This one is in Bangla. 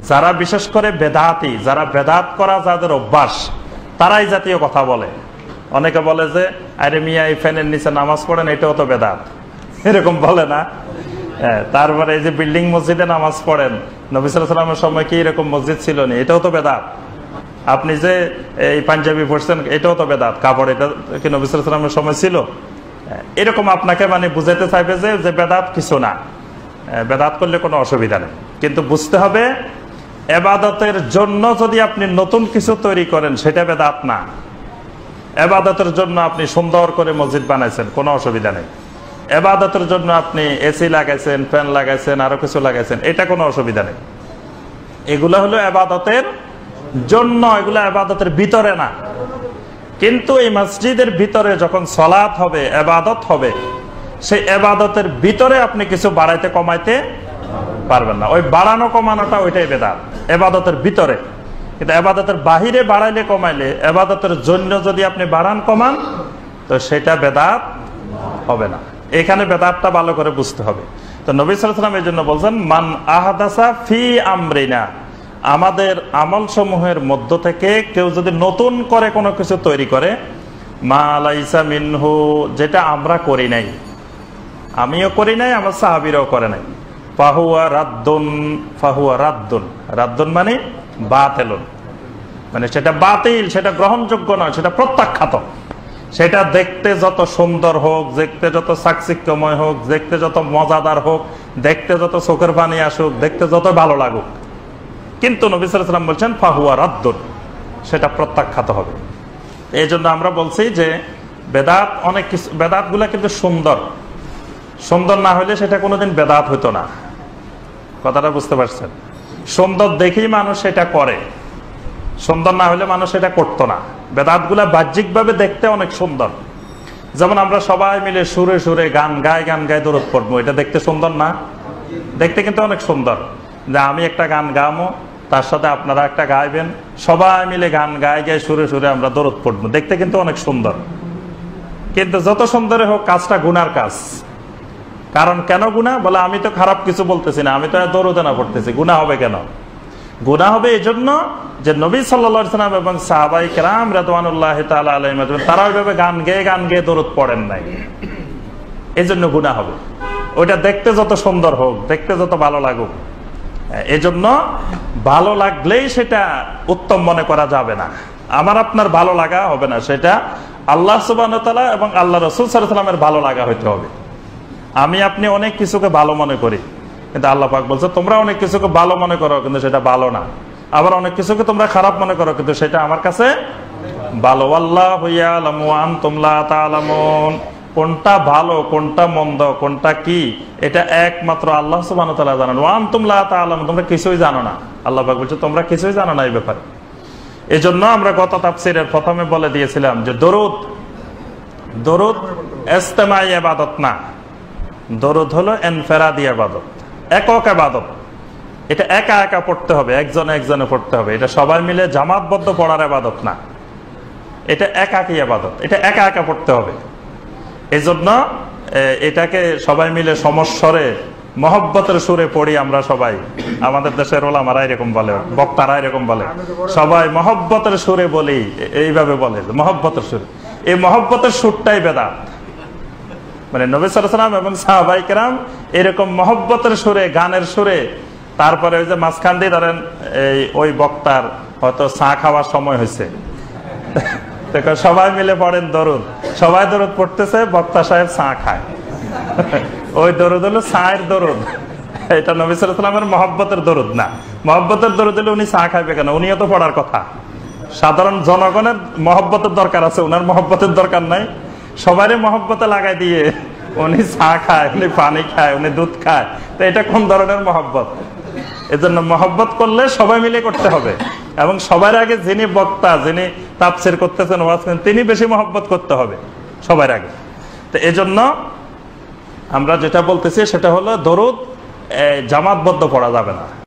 যারা বিশেষ করে বেদাতি, যারা বেদাত করা যাদের অভ্যাস, তারাই জাতীয় কথা বলে। অনেকে বলে যে আরে মিয়া এই ফ্যানের নিচে নামাজ পড়েন, এটাও তো বেদাত, এরকম বলে না? তারপরে এই যে বিল্ডিং মসজিদে নামাজ পড়েন, নবী সাল্লাল্লাহু আলাইহি ওয়াসাল্লামের সময় কি এরকম মসজিদ ছিল না, এটাও তো বেদাত। আপনি যে এই পাঞ্জাবি পরছেন, এটাও তো বেদাত, কাপড় এটা কি নবী সাল্লাল্লাহু আলাইহি ওয়াসাল্লামের সময় ছিল? এরকম আপনাকে মানে বুঝাইতে চাইবে যে বেদাত কিছু না, বেদাত করলে কোনো অসুবিধা নেই। কিন্তু বুঝতে হবে, এবাদতের জন্য যদি আপনি নতুন কিছু তৈরি করেন সেটা বেদাত না। এবাদতের জন্য আপনি সুন্দর করে মসজিদ বানাইছেন, কোনো অসুবিধা নেই। এবাদতের জন্য আপনি এসি লাগাইছেন, ফ্যান লাগাইছেন, আরো কিছু লাগাইছেন, এটা কোনো অসুবিধা নেই। এগুলো হলো এবাদতের জন্য, এগুলো এবাদতের ভিতরে না। কিন্তু এই মসজিদের ভিতরে যখন সালাত হবে, এবাদত হবে, সেই এবাদতের ভিতরে আপনি কিছু বাড়াইতে কমাইতে পারবেন না। ওই বাড়ানো কমানোটা ওইটাই বেদাত, এবাদতের ভিতরে। কিন্তু এবাদতের বাহিরে বাড়াইলে কমাইলে, এবাদতের জন্য যদি আপনি বাড়ান কমান, তো সেটা বেদাত হবে না। এখানে বেদাতটা ভালো করে বুঝতে হবে। তো নবী সাল্লাল্লাহু আলাইহি ওয়াসাল্লাম এই জন্য বলছেন, মান আহাদাসা ফি আমরিনা, আমাদের আমল সমূহের মধ্য থেকে কেউ যদি নতুন করে কোনো কিছু তৈরি করে, মা লাইসা মিনহু, যেটা আমরা করি নাই, আমিও করি নাই, আমার সাহাবীরাও করে নাই, ফাহুয়া রাদ্দুন, ফাহুয়া রাদ্দুন, রাদ্দুন মানে বাতিলুন, মানে সেটা বাতিল, সেটা গ্রহণযোগ্য নয়, সেটা প্রত্যাখ্যাত। সেটা দেখতে যত সুন্দর হোক, দেখতে যত চাকচিক্যময় হোক, দেখতে যত মজাদার হোক, দেখতে যত চোখের পানি আসুক, দেখতে যত ভালো লাগুক, কিন্তু নবী সাল্লাল্লাহু আলাইহি ওয়াসাল্লাম বলছেন ফাহুয়া রাদ্দুন, সেটা প্রত্যাখ্যাত হবে। এই জন্য আমরা বলছি যে বেদাত, অনেক কিছু বেদাত গুলা কিন্তু সুন্দর, সুন্দর না হলে সেটা কোনোদিন বেদাত হইতো না। কথাটা বুঝতে পারছেন? সুন্দর দেখেই মানুষ সেটা করে, সুন্দর না হলে মানুষ এটা করতো না। বেদাত গুলা বাহ্যিকভাবে দেখতে অনেক সুন্দর, যেমন আমরা সবাই মিলে সুরে সুরে গান গায়ে দরুদ পড়বো, এটা দেখতে সুন্দর না? দেখতে কিন্তু অনেক সুন্দর। যে আমি একটা গান গামো, তার সাথে আপনারা একটা গাইবেন, সবাই মিলে গান গায়ে সুরে সুরে আমরা দরুদ পড়বো, দেখতে কিন্তু অনেক সুন্দর। কিন্তু যত সুন্দর হোক, কাজটা গুনার কাজ। কারণ কেন গুনাহ? বলে আমি তো খারাপ কিছু বলতেছি না, আমি তো দরুদ না পড়তেছি, গুনাহ হবে কেন? গুনাহ হবে এই জন্য যে নবী সাল্লাল্লাহু আলাইহি ওয়াসাল্লাম এবং সাহাবায়ে কেরাম রাদিয়াল্লাহু তাআলা আলাইহিম তারা ওইভাবে গান গেয়ে দরুদ পড়েন নাই, এই জন্য গুনাহ হবে। ওইটা দেখতে যত সুন্দর হোক, দেখতে যত ভালো লাগুক, এজন্য ভালো লাগলেই সেটা উত্তম মনে করা যাবে না। আমার আপনার ভালো লাগা হবে না, সেটা আল্লাহ সুবহানাহু ওয়া তাআলা এবং আল্লাহ রাসূল সাল্লাল্লাহু আলাইহি ওয়াসাল্লামের ভালো লাগা হইতে হবে। আমি আপনি অনেক কিছুকে ভালো মনে করি, কিন্তু আল্লাহ পাক বলছে তোমরা অনেক কিছুকে ভালো মনে করো, কিন্তু সেটা ভালো না। আবার অনেক কিছুকে তোমরা খারাপ মনে করো, কিন্তু সেটা আমার কাছে ভালো। আল্লাহু ইয়ালামু ওয়া আনতুম লা তা'লামুন, কোনটা ভালো, কোনটা মন্দ, কোনটা কি, এটা একমাত্র আল্লাহ সুবহানাহু ওয়া তাআলা জানেন। ওয়া আনতুম লা তা'লামুন, তোমরা কিছুই জানো না। আল্লাহ পাক বলছে তোমরা কিছুই জানো না এই ব্যাপারে। এজন্য আমরা গত তাফসীরের প্রথমে বলে দিয়েছিলাম যে দরুদ ইস্তেমাই ইবাদত না, দরুদ হলো ইনফিরাদি ইবাদত, একক ইবাদত। এটা একা একা পড়তে হবে, একজনে একজনে পড়তে হবে, এটা সবাই মিলে জামাতবদ্ধ পড়ার ইবাদত না, এটা একাকী ইবাদত, এটা একা একা পড়তে হবে। এই জন্য এটাকে সবাই মিলে সমস্বরে মহব্বতের সুরে পড়ি আমরা সবাই। আমাদের দেশের ওলামারা এরকম বলে, বক্তারা এরকম বলে, সবাই মহব্বতের সুরে বলি, এইভাবে বলে মহব্বতের সুরে। এই মহব্বতের সুরটাই বেদাত। মানে নবী সাল্লাল্লাহু আলাইহি ওয়াসাল্লাম এবং সাহাবায়ে কেরাম এরকম মহব্বতের সুরে, গানের সুরে, তারপরে ওই যে মাঝখান দিয়ে ধরেন ওই বক্তার হয়তো চা খাওয়ার সময় হয়েছে, সবাই মিলে পড়েন দরুদ, সবাই দরুদ পড়তেছে, বক্তা সাহেব চা খায়, ওই দরুদ হলো চায়ের দরুদ। এটা নবী সাল্লাল্লাহু আলাইহি ওয়াসাল্লামের মহব্বতের দরুদ না। মহব্বতের দরুদ হলে উনি চা খাইবে কেন? উনিও তো পড়ার কথা। সাধারণ জনগণের মহব্বতের দরকার আছে, উনার মহব্বতের দরকার নাই। সবারই মহব্বতে লাগাই দিয়ে উনি চা খায়, উনি পানি খায়, উনি দুধ খায়, তো এটা কোন ধরনের মহব্বত? এজন্য মহব্বত করলে সবাই মিলে করতে হবে, এবং সবার আগে যিনি বক্তা, যিনি তাফসীর করতেছেন, ওয়াজ করেন, তিনি বেশি মহব্বত করতে হবে সবার আগে। তো এজন্য আমরা যেটা বলতেছি সেটা হলো দরুদ জামাতবদ্ধ পড়া যাবে না।